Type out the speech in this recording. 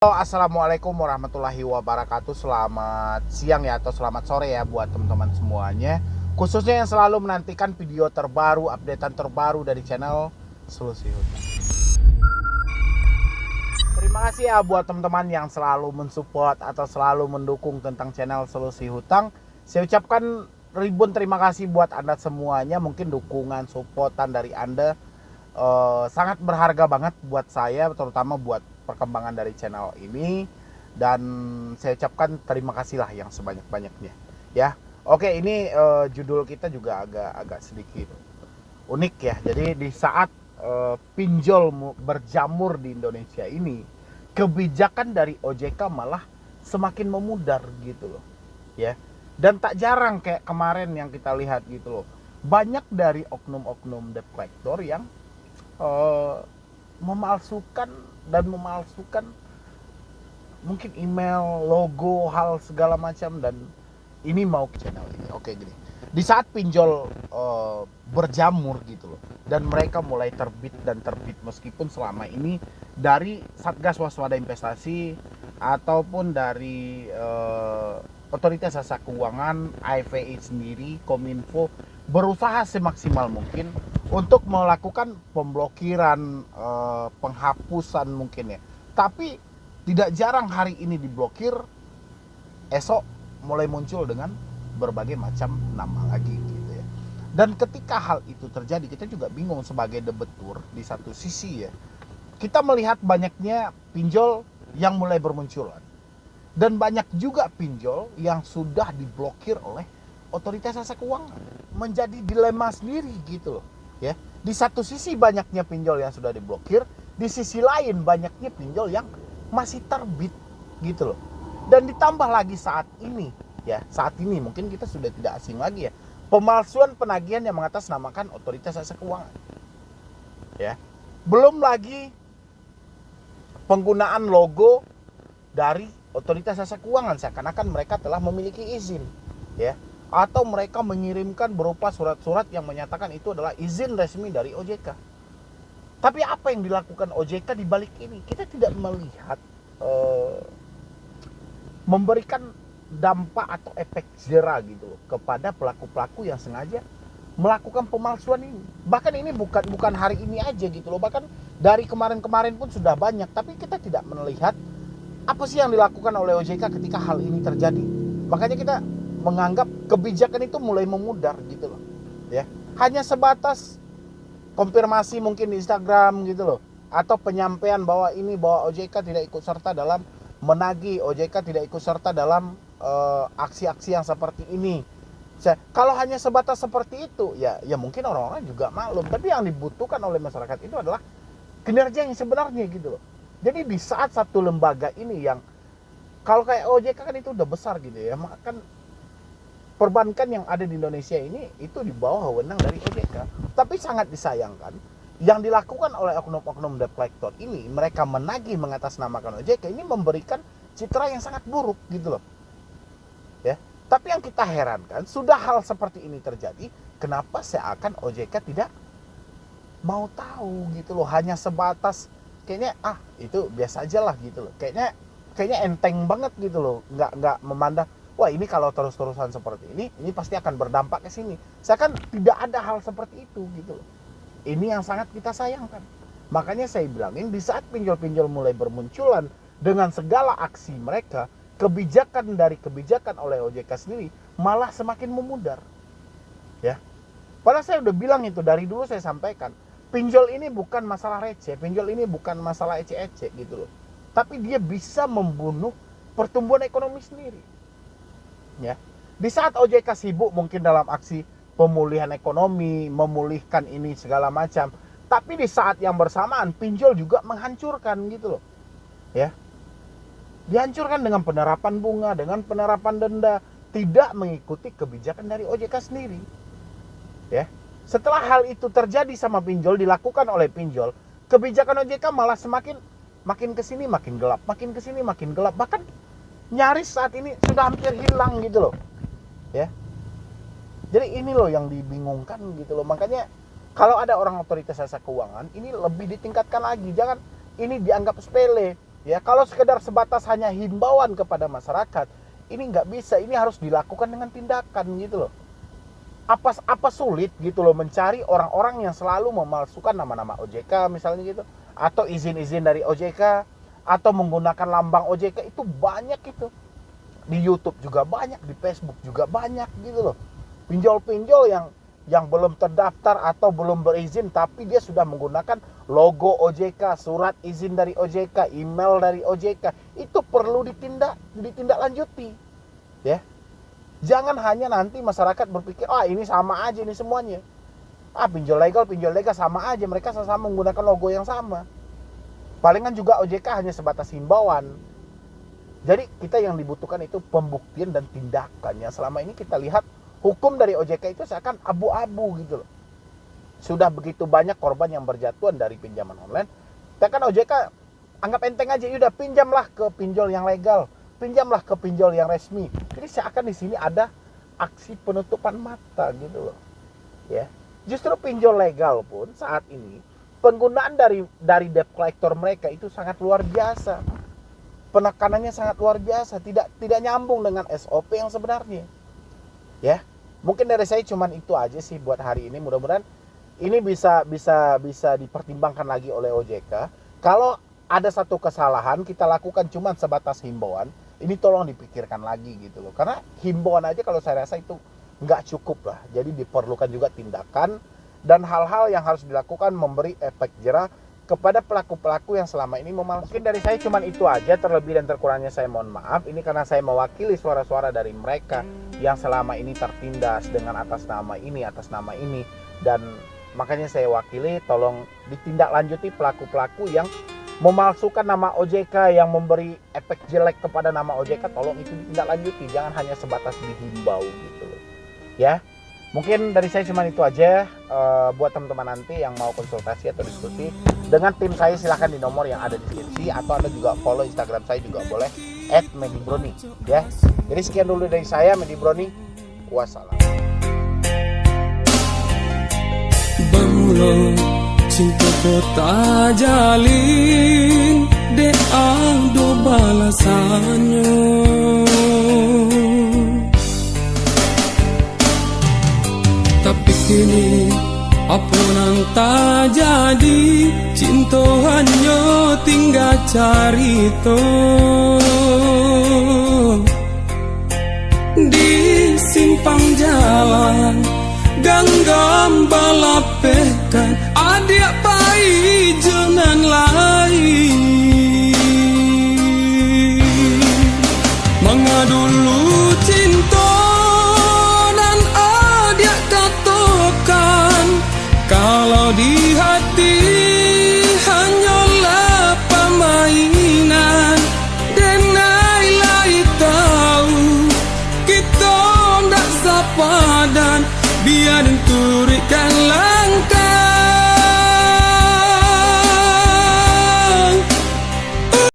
Halo, assalamualaikum warahmatullahi wabarakatuh. Selamat siang ya atau selamat sore ya buat teman-teman semuanya. Khususnya yang selalu menantikan video terbaru, updatean terbaru dari channel Solusi Hutang. Terima kasih ya buat teman-teman yang selalu mensupport atau selalu mendukung tentang channel Solusi Hutang. Saya ucapkan ribuan terima kasih buat Anda semuanya. Mungkin dukungan, supportan dari Anda sangat berharga banget buat saya, terutama buat perkembangan dari channel ini. Dan saya ucapkan terima kasih lah yang sebanyak-banyaknya ya. Oke, ini judul kita juga agak sedikit unik ya. Jadi di saat pinjol berjamur di Indonesia ini, kebijakan dari OJK malah semakin memudar gitu loh ya. Dan tak jarang kayak kemarin yang kita lihat gitu loh, banyak dari oknum-oknum debt collector yang memalsukan mungkin email, logo, hal segala macam. Dan ini mau ke channel ini. Oke, gini. Di saat pinjol berjamur gitu loh, dan mereka mulai terbit meskipun selama ini dari Satgas Waspada Investasi ataupun dari Otoritas Jasa Keuangan, AFI sendiri, Kominfo berusaha semaksimal mungkin untuk melakukan pemblokiran, penghapusan mungkin ya. Tapi tidak jarang hari ini diblokir, esok mulai muncul dengan berbagai macam nama lagi gitu ya. Dan ketika hal itu terjadi, kita juga bingung sebagai debitur. Di satu sisi ya, kita melihat banyaknya pinjol yang mulai bermunculan, dan banyak juga pinjol yang sudah diblokir oleh Otoritas Jasa Keuangan. Menjadi dilema sendiri gitu loh ya. Di satu sisi banyaknya pinjol yang sudah diblokir, di sisi lain banyaknya pinjol yang masih terbit gitu loh. Dan ditambah lagi saat ini ya, saat ini mungkin kita sudah tidak asing lagi ya, pemalsuan penagihan yang mengatasnamakan Otoritas Jasa Keuangan ya. Belum lagi penggunaan logo dari Otoritas Jasa Keuangan seakan-akan mereka telah memiliki izin ya, atau mereka mengirimkan berupa surat-surat yang menyatakan itu adalah izin resmi dari OJK. Tapi apa yang dilakukan OJK di balik ini? Kita tidak melihat memberikan dampak atau efek jera gitu loh kepada pelaku-pelaku yang sengaja melakukan pemalsuan ini. Bahkan ini bukan hari ini aja gitu loh. Bahkan dari kemarin-kemarin pun sudah banyak, tapi kita tidak melihat apa sih yang dilakukan oleh OJK ketika hal ini terjadi. Makanya kita menganggap kebijakan itu mulai memudar gitu loh ya. Hanya sebatas konfirmasi mungkin di Instagram gitu loh, atau penyampaian bahwa OJK tidak ikut serta dalam menagih, OJK tidak ikut serta dalam aksi-aksi yang seperti ini. Kalau hanya sebatas seperti itu ya mungkin orang-orang juga maklum. Tapi yang dibutuhkan oleh masyarakat itu adalah kinerja yang sebenarnya gitu loh. Jadi di saat satu lembaga ini yang kalau kayak OJK kan itu udah besar gitu ya, kan perbankan yang ada di Indonesia ini itu di bawah wewenang dari OJK. Tapi sangat disayangkan yang dilakukan oleh oknum-oknum debt collector ini, mereka menagih mengatasnamakan OJK, ini memberikan citra yang sangat buruk gitu loh ya. Tapi yang kita herankan, sudah hal seperti ini terjadi, kenapa seakan OJK tidak mau tahu gitu loh, hanya sebatas kayaknya itu biasa aja lah gitu loh, kayaknya enteng banget gitu loh, nggak memandang wah ini kalau terus-terusan seperti ini pasti akan berdampak ke sini. Saya kan tidak ada hal seperti itu gitu loh. Ini yang sangat kita sayangkan. Makanya saya bilangin, di saat pinjol-pinjol mulai bermunculan dengan segala aksi mereka, kebijakan oleh OJK sendiri malah semakin memudar ya. Padahal saya udah bilang itu dari dulu, saya sampaikan pinjol ini bukan masalah receh, pinjol ini bukan masalah ecek-ecek gitu loh, tapi dia bisa membunuh pertumbuhan ekonomi sendiri ya. Di saat OJK sibuk mungkin dalam aksi pemulihan ekonomi, memulihkan ini segala macam, tapi di saat yang bersamaan pinjol juga menghancurkan gitu loh ya. Dihancurkan dengan penerapan bunga, dengan penerapan denda, tidak mengikuti kebijakan dari OJK sendiri ya. Setelah hal itu terjadi sama pinjol, dilakukan oleh pinjol, kebijakan OJK malah makin kesini makin gelap, makin kesini makin gelap, bahkan nyaris saat ini sudah hampir hilang gitu loh ya. Jadi ini loh yang dibingungkan gitu loh. Makanya kalau ada orang Otoritas Jasa Keuangan, ini lebih ditingkatkan lagi. Jangan ini dianggap sepele. Ya, kalau sekedar sebatas hanya himbauan kepada masyarakat, ini nggak bisa. Ini harus dilakukan dengan tindakan gitu loh. Apa sulit gitu loh mencari orang-orang yang selalu memalsukan nama-nama OJK misalnya gitu, atau izin-izin dari OJK, atau menggunakan lambang OJK. Itu banyak itu. Di YouTube juga banyak, di Facebook juga banyak gitu loh. Pinjol-pinjol yang belum terdaftar atau belum berizin tapi dia sudah menggunakan logo OJK, surat izin dari OJK, email dari OJK. Itu perlu ditindaklanjuti. Ya. Jangan hanya nanti masyarakat berpikir, ini sama aja ini semuanya. Pinjol legal sama aja, mereka sama-sama menggunakan logo yang sama. Palingan juga OJK hanya sebatas himbauan. Jadi kita yang dibutuhkan itu pembuktian dan tindakannya. Selama ini kita lihat hukum dari OJK itu seakan abu-abu gitu loh. Sudah begitu banyak korban yang berjatuhan dari pinjaman online. Kan OJK anggap enteng aja, udah pinjamlah ke pinjol yang legal, pinjamlah ke pinjol yang resmi. Jadi seakan di sini ada aksi penutupan mata gitu loh. Ya. Justru pinjol legal pun saat ini penggunaan dari debt collector mereka itu sangat luar biasa. Penekanannya sangat luar biasa, tidak nyambung dengan SOP yang sebenarnya. Ya. Mungkin dari saya cuman itu aja sih buat hari ini. Mudah-mudahan ini bisa dipertimbangkan lagi oleh OJK. Kalau ada satu kesalahan kita lakukan cuman sebatas himbauan, ini tolong dipikirkan lagi gitu loh. Karena himbauan aja kalau saya rasa itu nggak cukup lah. Jadi diperlukan juga tindakan dan hal-hal yang harus dilakukan memberi efek jerah kepada pelaku-pelaku yang selama ini memalsukan. Mungkin dari saya cuman itu aja, terlebih dan terkurangnya saya mohon maaf. Ini karena saya mewakili suara-suara dari mereka yang selama ini tertindas dengan atas nama ini, dan makanya saya wakili, tolong ditindaklanjuti pelaku-pelaku yang memalsukan nama OJK, yang memberi efek jelek kepada nama OJK, tolong itu ditindaklanjuti, jangan hanya sebatas dihimbau gitu loh. Ya. Mungkin dari saya cuma itu aja. Buat teman-teman nanti yang mau konsultasi atau diskusi dengan tim saya, silahkan di nomor yang ada di deskripsi, atau Anda juga follow Instagram saya juga boleh @medibroni ya. Jadi sekian dulu dari saya, Medibroni. Wassalam. Bamulo cinta kota jalin de ado balasannya. Tapi kini apa nang tak jadi, cinta hanya tinggal carito. Di simpang jalan ganggam balapekan adik pai jangan lain. Mengadulu cinta dan adik katakan, kalau di hati hanyalah permainan. Dan nilai tahu kita ndak sepadan, biar turikan langkah.